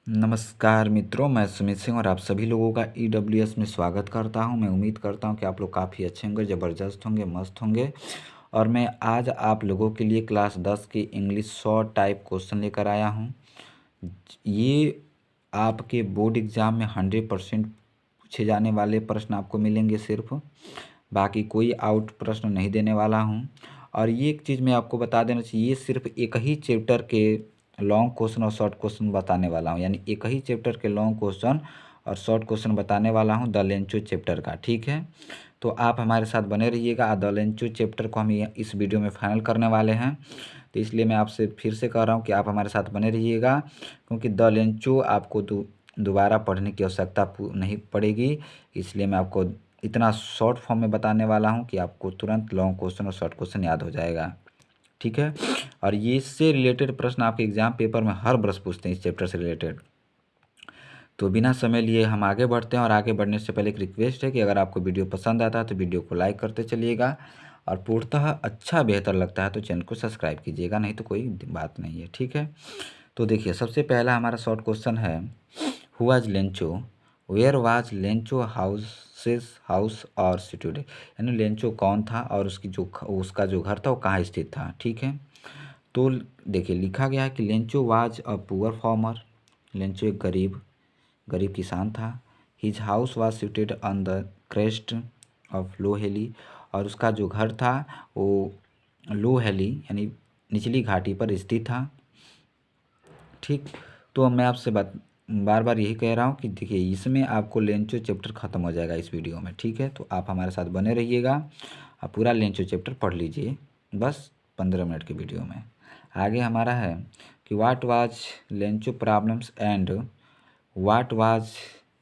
नमस्कार मित्रों, मैं सुमित सिंह और आप सभी लोगों का EWS में स्वागत करता हूं। मैं उम्मीद करता हूं कि आप लोग काफ़ी अच्छे होंगे, ज़बरदस्त होंगे, मस्त होंगे। और मैं आज आप लोगों के लिए क्लास 10 की इंग्लिश शॉर्ट टाइप क्वेश्चन लेकर आया हूं। ये आपके बोर्ड एग्ज़ाम में 100% पूछे जाने वाले प्रश्न आपको मिलेंगे सिर्फ, बाकी कोई आउट प्रश्न नहीं देने वाला हूं। और ये एक चीज़ मैं आपको बता देना चाहिए, ये सिर्फ एक ही चैप्टर के लॉन्ग क्वेश्चन और शॉर्ट क्वेश्चन बताने वाला हूँ, यानी एक ही चैप्टर के लॉन्ग क्वेश्चन और शॉर्ट क्वेश्चन बताने वाला हूँ द लेंचो चैप्टर का। ठीक है, तो आप हमारे साथ बने रहिएगा। द लेंचो चैप्टर को हम इस वीडियो में फाइनल करने वाले हैं, तो इसलिए मैं आपसे फिर से कह रहा हूँ कि आप हमारे साथ बने रहिएगा, क्योंकि द लेंचो आपको दोबारा पढ़ने की आवश्यकता नहीं पड़ेगी। इसलिए मैं आपको इतना शॉर्ट फॉर्म में बताने वाला हूँ कि आपको तुरंत लॉन्ग क्वेश्चन और शॉर्ट क्वेश्चन याद हो जाएगा। ठीक है, और ये इससे रिलेटेड प्रश्न आपके एग्जाम पेपर में हर बरस पूछते हैं इस चैप्टर से रिलेटेड। तो बिना समय लिए हम आगे बढ़ते हैं, और आगे बढ़ने से पहले एक रिक्वेस्ट है कि अगर आपको वीडियो पसंद आता है तो वीडियो को लाइक करते चलिएगा, और पूर्णतः अच्छा बेहतर लगता है तो चैनल को सब्सक्राइब कीजिएगा, नहीं तो कोई बात नहीं है। ठीक है, तो देखिए सबसे पहला हमारा शॉर्ट क्वेश्चन है, who was Lencho, where was Lencho house और सिटुएटेड। यानी लेंचो कौन था और उसका जो घर था वो कहाँ स्थित था। ठीक है, तो देखिए लिखा गया है कि Lencho was a poor farmer. Lencho एक गरीब किसान था। His house was sited on the crest of low hill, और उसका जो घर था वो लोहेली यानी निचली घाटी पर स्थित था। ठीक, तो मैं आपसे बार बार यही कह रहा हूँ कि देखिए इसमें आपको लेंचो चैप्टर ख़त्म हो जाएगा इस वीडियो में। ठीक है, तो आप हमारे साथ बने रहिएगा, आप पूरा लेंचो चैप्टर पढ़ लीजिए बस 15 मिनट की वीडियो में। आगे हमारा है कि what was Lencho problems and what was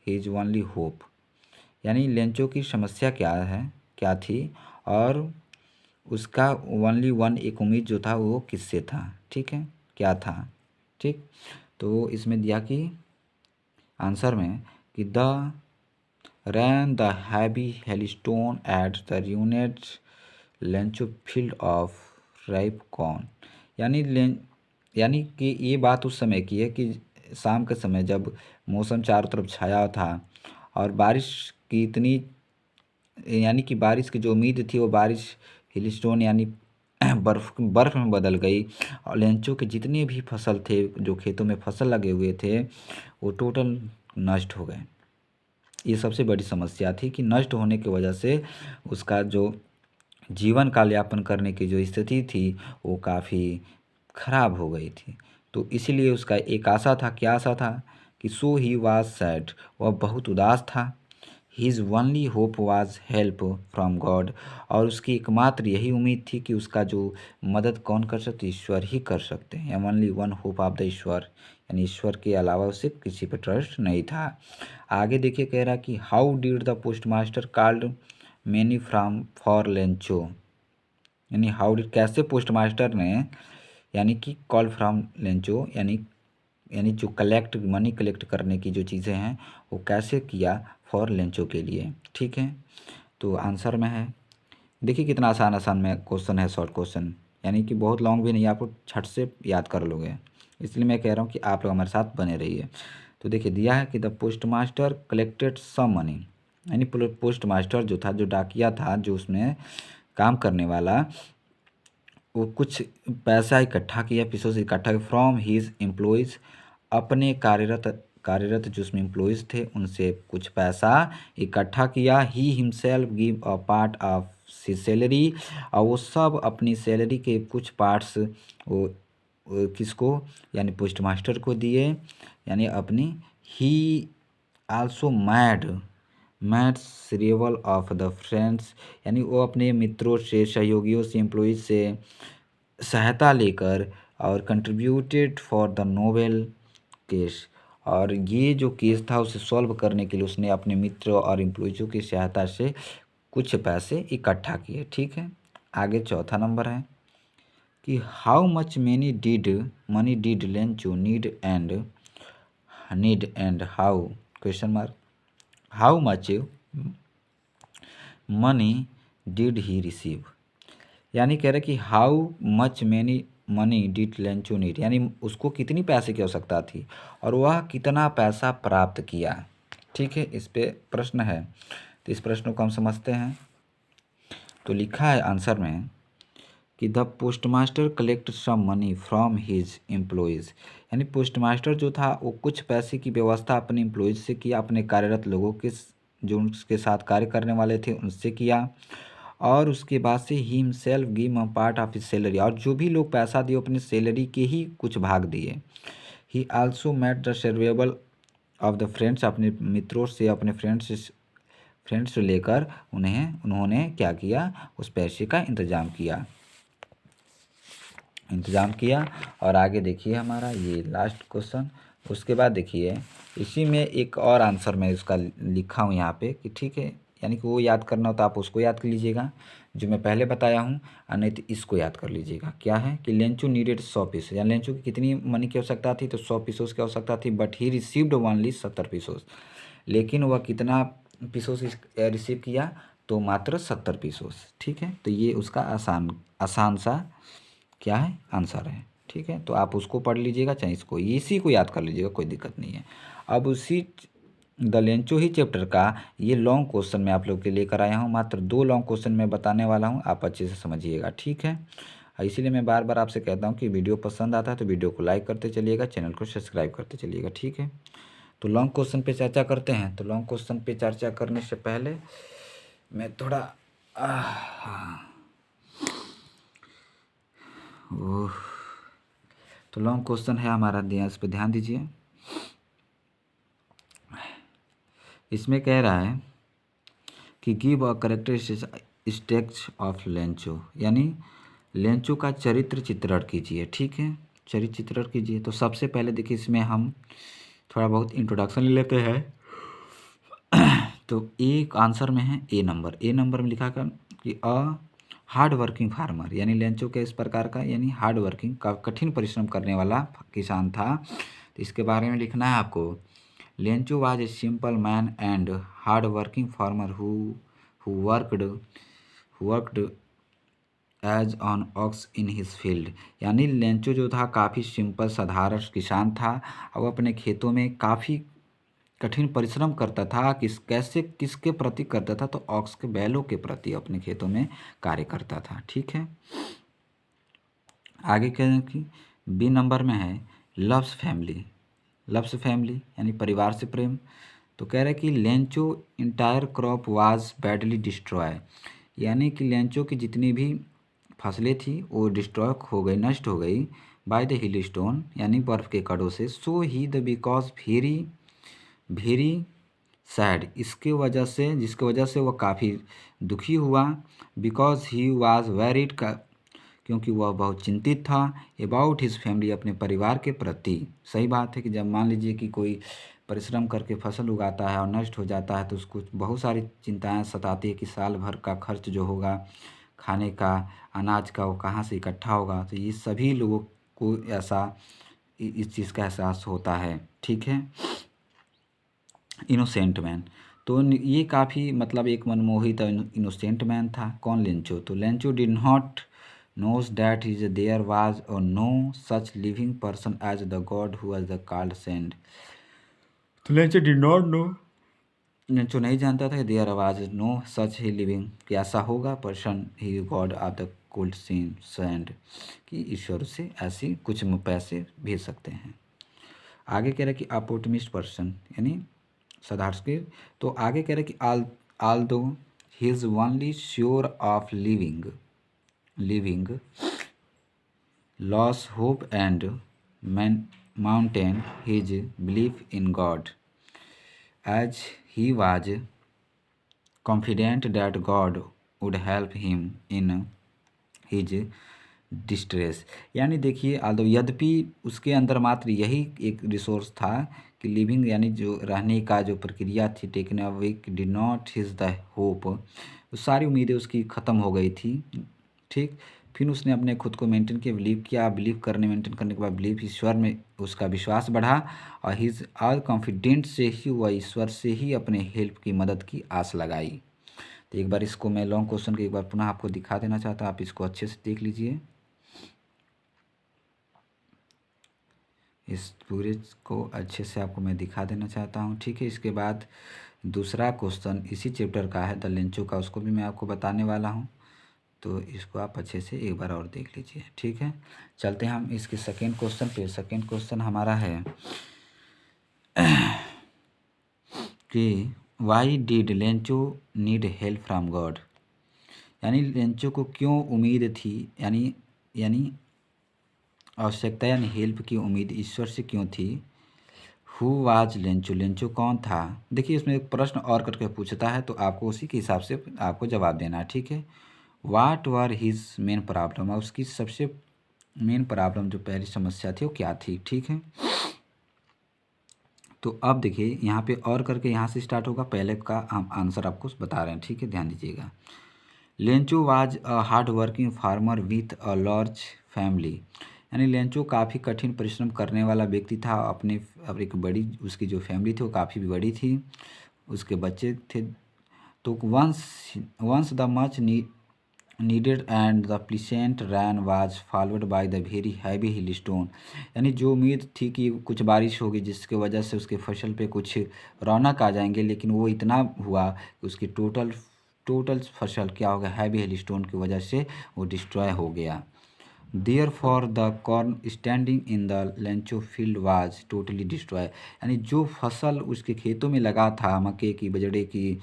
his only hope. यानी लेंचो की समस्या क्या थी, और उसका ओनली वन एक उम्मीद जो था वो किससे था। ठीक है, क्या था। ठीक, तो इसमें दिया कि आंसर में कि the rain the heavy hailstone at the unit Lencho field of ripe corn. यानी कि ये बात उस समय की है कि शाम के समय जब मौसम चारों तरफ छाया था और बारिश की इतनी, यानी कि बारिश की जो उम्मीद थी वो बारिश हिलस्टोन यानी बर्फ़ में बदल गई, और लेंचो के जितने भी फसल थे, जो खेतों में फसल लगे हुए थे, वो टोटल नष्ट हो गए। ये सबसे बड़ी समस्या थी कि नष्ट होने की वजह से उसका जो जीवन का यापन करने की जो स्थिति थी वो काफ़ी खराब हो गई थी। तो इसीलिए उसका एक आशा था, क्या आशा था कि सो ही वाज सैड, वह बहुत उदास था। His only hope was help from God, और उसकी एकमात्र यही उम्मीद थी कि उसका जो मदद कौन कर सकते, ईश्वर ही कर सकते हैं। Only one hope of the ईश्वर, यानी ईश्वर के अलावा उसे किसी पर ट्रस्ट नहीं था। आगे देखिए कह रहा कि how did the post master called many from for Lencho. यानी हाउ डिड, कैसे पोस्ट मास्टर ने यानी कि कॉल फ्रॉम लेंचो, यानी जो मनी कलेक्ट करने की जो चीज़ें हैं वो कैसे किया फॉर लेंचो के लिए। ठीक है, तो आंसर में है, देखिए कितना आसान आसान में क्वेश्चन है, शॉर्ट क्वेश्चन, यानी कि बहुत लॉन्ग भी नहीं, आपको छट से याद कर लोगे। इसलिए मैं कह रहा हूँ कि आप लोग हमारे साथ बने रहिए। तो देखिए दिया है कि the post master collected some money, यानी पोस्ट मास्टर जो था, जो डाकिया था, जो उसमें काम करने वाला, वो कुछ पैसा इकट्ठा किया, पैसों से इकट्ठा किया फ्रॉम हीज एम्प्लॉयज़, अपने कार्यरत जो उसमें एम्प्लॉयज़ थे उनसे कुछ पैसा इकट्ठा किया। He himself give a part of salary, और वो सब अपनी सैलरी के कुछ पार्ट्स वो किसको, यानी पोस्ट मास्टर को दिए, यानी अपनी। ही also mad several of the friends, यानी वो अपने मित्रों से, सहयोगियों से, एम्प्लॉयज़ से सहायता लेकर और contributed for the novel case, और ये जो केस था उसे सॉल्व करने के लिए उसने अपने मित्रों और एम्प्लॉयज़ों की सहायता से कुछ पैसे इकट्ठा किए। ठीक है, आगे चौथा नंबर है कि how much money did Lencho need and how, question mark, how much money did he receive. यानी कह रहे कि how much money did Lencho need, यानी उसको कितनी पैसे की आवश्यकता थी और वह कितना पैसा प्राप्त किया। ठीक है, इस पे प्रश्न है, तो इस प्रश्न को हम समझते हैं। तो लिखा है आंसर में कि the postmaster collect some money from his employees, यानी पोस्टमास्टर जो था वो कुछ पैसे की व्यवस्था अपने एम्प्लॉयज़ से किया, अपने कार्यरत लोगों के जो उसके साथ कार्य करने वाले थे उनसे किया, और उसके बाद से he himself give a part of his salary, और जो भी लोग पैसा दिए अपनी सैलरी के ही कुछ भाग दिए। ही आल्सो मेट द सर्वेबल ऑफ द फ्रेंड्स, अपने मित्रों से अपने फ्रेंड्स से लेकर उन्होंने क्या किया, उस पैसे का इंतज़ाम किया। और आगे देखिए हमारा ये लास्ट क्वेश्चन, उसके बाद देखिए इसी में एक और आंसर मैं इसका लिखा हूँ यहाँ पे कि ठीक है, यानी कि वो याद करना हो तो आप उसको याद कर लीजिएगा जो मैं पहले बताया हूँ, और नहीं तो इसको याद कर लीजिएगा। क्या है कि लेंचो नीडेड 100 पीस, या लेंचो की कितनी मनी की आवश्यकता थी, तो 100 पीसों की आवश्यकता थी, बट ही रिसीव्ड ओनली 70 पीसों, लेकिन वह कितना पीसों रिसीव किया, तो मात्र 70 पीसों। ठीक है, तो ये उसका आसान सा क्या है आंसर है। ठीक है, तो आप उसको पढ़ लीजिएगा, चाहे इसको इसी को याद कर लीजिएगा, कोई दिक्कत नहीं है। अब उसी द लेंचो ही चैप्टर का ये लॉन्ग क्वेश्चन मैं आप लोग के लिए लेकर आया हूँ, मात्र 2 लॉन्ग क्वेश्चन मैं बताने वाला हूँ, आप अच्छे से समझिएगा। ठीक है, इसीलिए मैं बार बार आपसे कहता हूँ कि वीडियो पसंद आता है तो वीडियो को लाइक करते चलिएगा, चैनल को सब्सक्राइब करते चलिएगा। ठीक है, तो लॉन्ग क्वेश्चन पे चर्चा करते हैं। तो लॉन्ग क्वेश्चन पे चर्चा करने से पहले मैं थोड़ा ओह, तो लॉन्ग क्वेश्चन है हमारा, इस पे ध्यान दीजिए। इसमें कह रहा है कि give a characteristics of Lencho, यानी लेंचो का चरित्र चित्रण कीजिए। ठीक है, चरित्र चित्रण कीजिए। तो सबसे पहले देखिए इसमें हम थोड़ा बहुत इंट्रोडक्शन ले लेते हैं। तो एक आंसर में है ए नंबर में लिखा कर कि अ हार्ड वर्किंग फार्मर, यानी लेंचो के इस प्रकार का, यानी हार्ड वर्किंग का कठिन परिश्रम करने वाला किसान था। तो इसके बारे में लिखना है आपको। Lencho was a simple man and hard working farmer who worked as an ox in his field, यानी लेंचो जो था काफ़ी सिंपल साधारण किसान था, और अपने खेतों में काफ़ी कठिन परिश्रम करता था। किसके प्रति करता था, तो ऑक्स के बैलों के प्रति अपने खेतों में कार्य करता था। ठीक है, आगे कह रहे हैं कि बी नंबर में है लव्स फैमिली यानी परिवार से प्रेम। तो कह रहे हैं कि Lencho entire crop was badly destroy, यानी कि लेंचो की जितनी भी फसलें थी वो डिस्ट्रॉय हो गई, नष्ट हो गई, बाय द हिल स्टोन, यानी बर्फ़ के कड़ों से। So he the because very very sad, जिसके वजह से वह काफ़ी दुखी हुआ। बिकॉज ही वॉज वेरिड, क्योंकि वह बहुत चिंतित था। अबाउट हिज फैमिली, अपने परिवार के प्रति। सही बात है कि जब मान लीजिए कि कोई परिश्रम करके फसल उगाता है और नष्ट हो जाता है तो उसको बहुत सारी चिंताएं सताती है कि साल भर का खर्च जो होगा खाने का, अनाज का, वो कहाँ से इकट्ठा होगा। तो ये सभी लोगों को इस चीज़ का एहसास होता है। ठीक है, इनोसेंट मैन, तो ये काफ़ी मतलब एक मनमोहित इनोसेंट मैन था। कौन, लेंचो। तो Lencho did not knows that there was no such living person as the god who was the called saint। तो Lencho did not know, Lencho नहीं जानता था कि there was no such he living, कि ऐसा होगा person he God of the called saint, कि ईश्वर से ऐसी कुछ पैसे भेज सकते हैं। आगे कह रहा है कि अपोटमिस्ट पर्सन, यानी सदार्थ। तो आगे कह रहा है कि although he is only sure of living lost hope and maintain his belief in God as he was confident that God would help him in his distress, यानी देखिए यद्यपि उसके अंदर मात्र यही एक रिसोर्स था कि लिविंग, यानी जो रहने का जो प्रक्रिया थी, taken away did not his the hope, सारी उम्मीदें उसकी ख़त्म हो गई थी। ठीक, फिर उसने अपने खुद को मेंटेन किया, मेंटेन करने के बाद बिलीव, ईश्वर में उसका विश्वास बढ़ा, और हिज ऑल कॉन्फिडेंट से ही वह ईश्वर से ही अपने हेल्प की मदद की आस लगाई। तो एक बार इसको मैं लॉन्ग क्वेश्चन को एक बार पुनः आपको दिखा देना चाहता हूँ, आप इसको अच्छे से देख लीजिए। इस पूरे को अच्छे से आपको मैं दिखा देना चाहता हूँ, ठीक है। इसके बाद दूसरा क्वेश्चन इसी चैप्टर का है द लेंचो का, उसको भी मैं आपको बताने वाला हूँ, तो इसको आप अच्छे से एक बार और देख लीजिए, ठीक है। चलते हैं हम इसके सेकेंड क्वेश्चन पे। सेकेंड क्वेश्चन हमारा है कि why did Lencho need help from God, यानी लेंचो को क्यों उम्मीद थी, यानी आवश्यकता यानी हेल्प की उम्मीद ईश्वर से क्यों थी। हु वाज लेंचो, लेंचो कौन था। देखिए इसमें एक प्रश्न और करके पूछता है, तो आपको उसी के हिसाब से आपको जवाब देना है, ठीक है। वाट वर हिज मेन प्रॉब्लम, और उसकी सबसे मेन प्रॉब्लम जो पहली समस्या थी वो क्या थी, ठीक है। तो अब देखिए यहाँ पे और करके यहाँ से स्टार्ट होगा, पहले का हम आंसर आपको बता रहे हैं, ठीक है, ध्यान दीजिएगा। Lencho was a hard working farmer with a large family, यानी लेंचो काफ़ी कठिन परिश्रम करने वाला व्यक्ति था, अपने अब एक बड़ी उसकी जो फैमिली थी वो काफ़ी बड़ी थी, उसके बच्चे थे। तो once the much needed and the pleasant rain was followed by the very heavy hailstone, यानी जो उम्मीद थी कि कुछ बारिश होगी जिसकी वजह से उसके फसल पे कुछ रौनक आ जाएंगे, लेकिन वो इतना हुआ कि उसकी टोटल फसल क्या हो गया, हैवी हिल स्टोन की वजह से वो डिस्ट्रॉय हो गया। Therefore the corn standing in the Lencho field was totally destroy, यानी जो फसल उसके खेतों में लगा था मक्के की बजड़े की,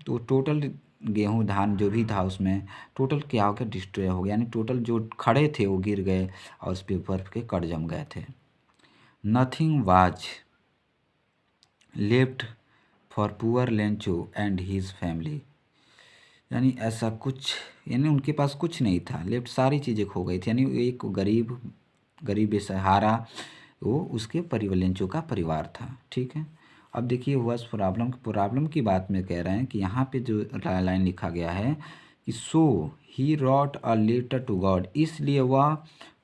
तो टोटल गेहूं धान जो भी था उसमें टोटल क्या हो गया, डिस्ट्रॉय हो गया, यानी टोटल जो खड़े थे वो गिर गए और उस पर बर्फ के कण जम गए थे। Nothing was left for poor Lencho and his family, यानी ऐसा कुछ, यानी उनके पास कुछ नहीं था, लेफ्ट सारी चीज़ें खो गई थी, यानी एक गरीब बेसहारा वो उसके लेंचो का परिवार था, ठीक है। अब देखिए हुआ प्रॉब्लम की बात में कह रहे हैं कि यहाँ पे जो लाइन लिखा गया है कि so he wrote a letter to God, इसलिए वह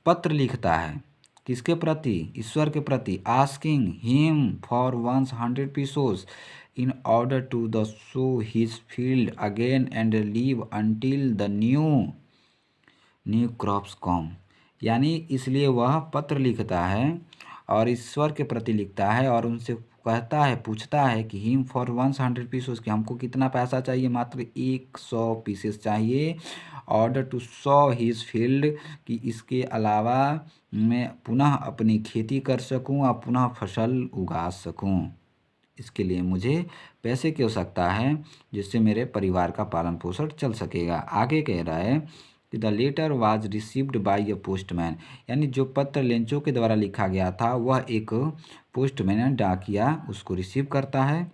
पत्र लिखता है किसके प्रति, ईश्वर के प्रति, asking him for 100 pesos in order to the sow his field again and live until the new crops com, यानी इसलिए वह पत्र लिखता है और ईश्वर के प्रति लिखता है और उनसे कहता है, पूछता है कि हिम फॉर 100 pesos, कि हमको कितना पैसा चाहिए, मात्र 100 पीसेस चाहिए, order to sow his field, कि इसके अलावा मैं पुनः अपनी खेती कर सकूं और पुनः फसल उगा सकूं, इसके लिए मुझे पैसे की आवश्यकता है जिससे मेरे परिवार का पालन पोषण चल सकेगा। आगे कह रहा है कि the letter was received by a postman, यानी जो पत्र लेंचो के द्वारा लिखा गया था वह एक पोस्टमैन डाकिया उसको रिसीव करता है।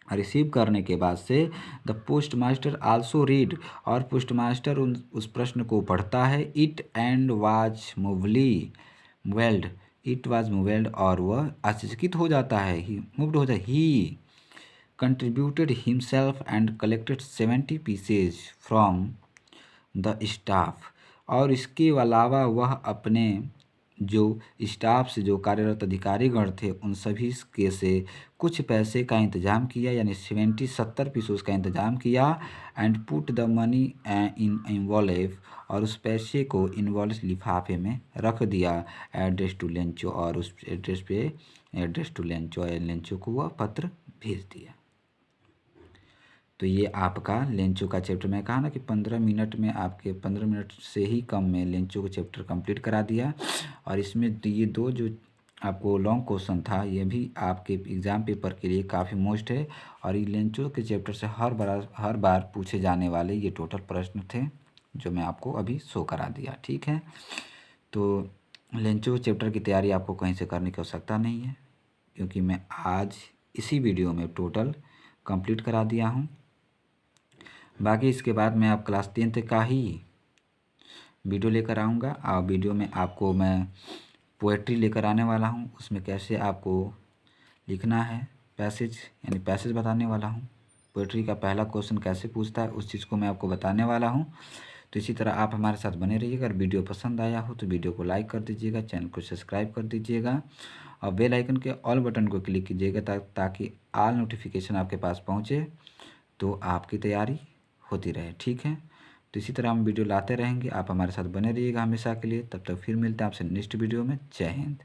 रिसीव करने के बाद से the post master also read, और पोस्ट मास्टर उस प्रश्न को पढ़ता है। It and was moved, it was moved, और वह आश्चर्यचकित हो जाता है, ही मूव्ड हो जाए, he contributed himself and collected 70 pieces from the staff, और इसके अलावा वह अपने जो स्टाफ से जो कार्यरत अधिकारीगण थे उन सभी के से कुछ पैसे का इंतज़ाम किया, यानी 70 पीसेस का इंतज़ाम किया। And put the money in involve, और उस पैसे को इन्वॉल्व लिफाफे में रख दिया। एड्रेस टू लेंचो, और उस एड्रेस पे एड्रेस टू लेंचो, लेंचो को वह पत्र भेज दिया। तो ये आपका लेंचो का चैप्टर, मैं कहा ना कि 15 मिनट में, आपके 15 मिनट से ही कम में लेंचो का चैप्टर कंप्लीट करा दिया। और इसमें ये दो जो आपको लॉन्ग क्वेश्चन था ये भी आपके एग्ज़ाम पेपर के लिए काफ़ी मोस्ट है, और ये लेंचो के चैप्टर से हर बार पूछे जाने वाले ये टोटल प्रश्न थे जो मैं आपको अभी शो करा दिया, ठीक है। तो लेंचो चैप्टर की तैयारी आपको कहीं से करने की आवश्यकता नहीं है, क्योंकि मैं आज इसी वीडियो में टोटल कंप्लीट करा दिया हूँ। बाकी इसके बाद मैं आप क्लास 10th का ही वीडियो लेकर आऊँगा, और वीडियो में आपको मैं पोएट्री लेकर आने वाला हूँ, उसमें कैसे आपको लिखना है पैसेज, यानी पैसेज बताने वाला हूँ। पोएट्री का पहला क्वेश्चन कैसे पूछता है उस चीज़ को मैं आपको बताने वाला हूँ। तो इसी तरह आप हमारे साथ बने रहिएगा। अगर वीडियो पसंद आया हो तो वीडियो को लाइक कर दीजिएगा, चैनल को सब्सक्राइब कर दीजिएगा, और बेल आइकन के ऑल बटन को क्लिक कीजिएगा ताकि ऑल नोटिफिकेशन आपके पास पहुँचे, तो आपकी तैयारी होती रहे, ठीक है। तो इसी तरह हम वीडियो लाते रहेंगे, आप हमारे साथ बने रहिएगा हमेशा के लिए। तब तक फिर मिलते हैं आपसे नेक्स्ट वीडियो में। जय हिंद।